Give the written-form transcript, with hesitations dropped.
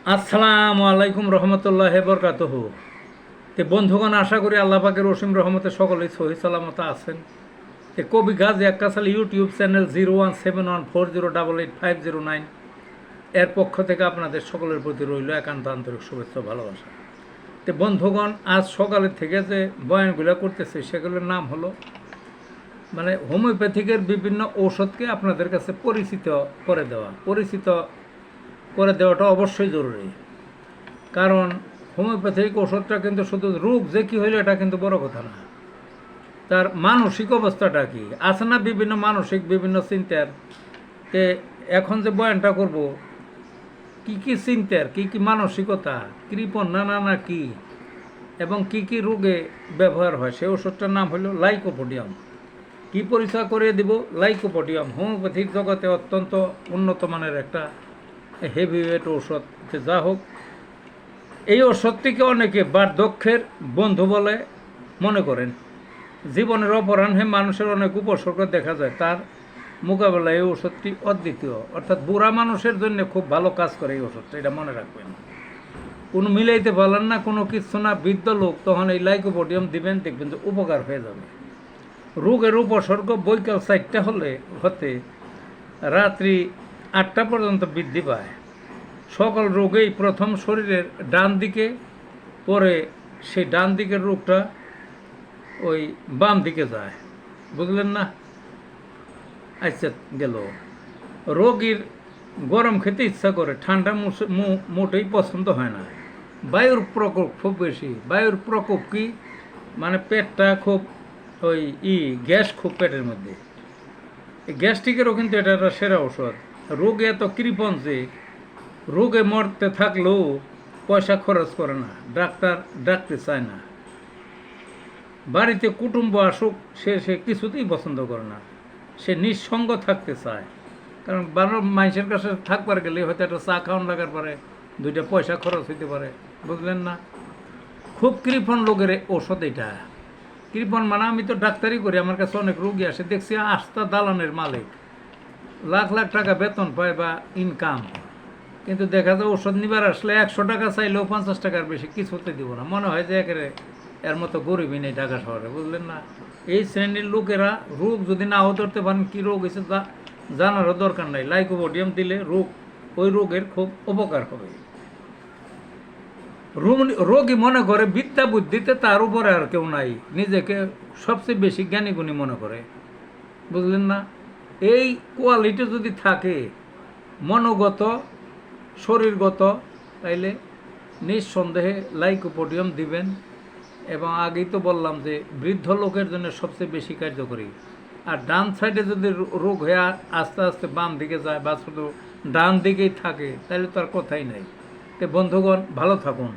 আসসালামু আলাইকুম রহমতুল্লাহ বরকাতহ। তে বন্ধুগণ, আশা করি আল্লাহ পাকের অসীম রহমতে সকলেই সহি সালামত আছেন। তে কবি গাজী আক্কাস আলী ইউটিউব চ্যানেল 017140885009 এর পক্ষ থেকে আপনাদের সকলের প্রতি রইল একান্ত আন্তরিক শুভেচ্ছা ও ভালোবাসা। তে বন্ধুগণ, আজ সকালের থেকে যে বয়ানগুলো করতেছে সেগুলোর নাম হলো হোমিওপ্যাথিকের বিভিন্ন ঔষধকে আপনাদের কাছে পরিচিত করে দেওয়াটা অবশ্যই জরুরি। কারণ হোমিওপ্যাথিক ওষুধটা কিন্তু শুধু রোগ যে কী হইলো এটা কিন্তু বড় কথা না, তার মানসিক অবস্থাটা কি আছে না, বিভিন্ন মানসিক বিভিন্ন চিন্তার। তে এখন যে বয়ানটা করব, কি কি চিন্তার, কি কি মানসিকতা, কৃপণ না কি, এবং কি কি রোগে ব্যবহার হয়, সেই ওষুধটার নাম হলো লাইকোপোডিয়াম। কি পরিচয় করিয়ে দিব? লাইকোপোডিয়াম হোমিওপ্যাথিক জগতে অত্যন্ত উন্নত মানের একটা হেভিওয়েট ঔষধ। যা হোক, এই ওষুধটিকে অনেকে বার্ধক্যের বন্ধু বলে মনে করেন। জীবনের অপরাহ্নে মানুষের অনেক উপসর্গ দেখা যায়, তার মোকাবেলায় এই ওষুধটি অদ্বিতীয়, অর্থাৎ বুড়া মানুষের জন্য খুব ভালো কাজ করে এই ওষুধটা, এটা মনে রাখবেন। কোনো মিলাইতে পারলেন না, কোনো কিছু না, বৃদ্ধ লোক, তখন এই লাইকোপোডিয়াম দিবেন, দেখবেন যে উপকার হয়ে যাবে। রোগের উপসর্গ বৈকাল 4টা হতে রাত্রি 8টা পর্যন্ত বৃদ্ধি পায়। সকল রোগেই প্রথম শরীরের ডান দিকে, পরে সেই ডান দিকের রোগটা ওই বাম দিকে যায়, বুঝলেন না? আচ্ছা, গেল। রোগীর গরম খেতে ইচ্ছা করে, ঠান্ডা মোটেই পছন্দ হয় না। বায়ুর প্রকোপ খুব বেশি। বায়ুর প্রকোপ কি পেটটা খুব গ্যাস খুব পেটের মধ্যে। এই গ্যাস্ট্রিকেরও কিন্তু এটা একটা সেরা ঔষধ। রোগে এত কৃপণ যে রোগে মরতে থাকলেও পয়সা খরচ করে না, ডাক্তার ডাকতে চায় না। বাড়িতে কুটুম্ব আসুক, সে কিছুতেই পছন্দ করে না, সে নিঃসঙ্গ থাকতে চায়। কারণ মানুষের কাছে থাকবার গেলে হয়তো একটা চা খাওয়ান লাগার পরে 2টা পয়সা খরচ হইতে পারে, বুঝলেন না? খুব কৃপণ লোকের ওষুধ এটা। কৃপণ আমি তো ডাক্তারি করি, আমার কাছে অনেক রোগী আসে, দেখছি আস্থা দালানের মালিক, লাখ লাখ টাকা বেতন পায় বা ইনকাম, কিন্তু দেখা যায় ওষুধ নিবার আসলে 100 টাকা চাইলেও 50 টাকার বেশি কিছুতে দিব না। মনে হয় যে একেবারে এর মতো গরিবই নেই ঢাকা শহরে, বুঝলেন না? এই শ্রেণীর লোকেরা রোগ যদি নাও ধরতে পারেন, কী রোগ হয়েছে তা জানারও দরকার নাই। লাইকোপোডিয়াম দিলে ওই রোগের খুব উপকার হবে। রোগী মনে করে বিদ্যা বুদ্ধিতে তার উপরে আর কেউ নাই, নিজেকে সবচেয়ে বেশি জ্ঞানী গুণী মনে করে, বুঝলেন না? এই কোয়ালিটি যদি থাকে, মনোগত শরীরগত, তাইলে নিঃসন্দেহে লাইকোপোডিয়াম দিবেন। এবং আগেই তো বললাম যে বৃদ্ধ লোকের জন্য সবচেয়ে বেশি কার্যকরী। আর ডান সাইডে যদি রোগ হয়ে আস্তে আস্তে বাম দিকে যায় বা শুধু ডান দিকেই থাকে, তাহলে তো আর কথাই নাই। তো বন্ধুগণ, ভালো থাকুন।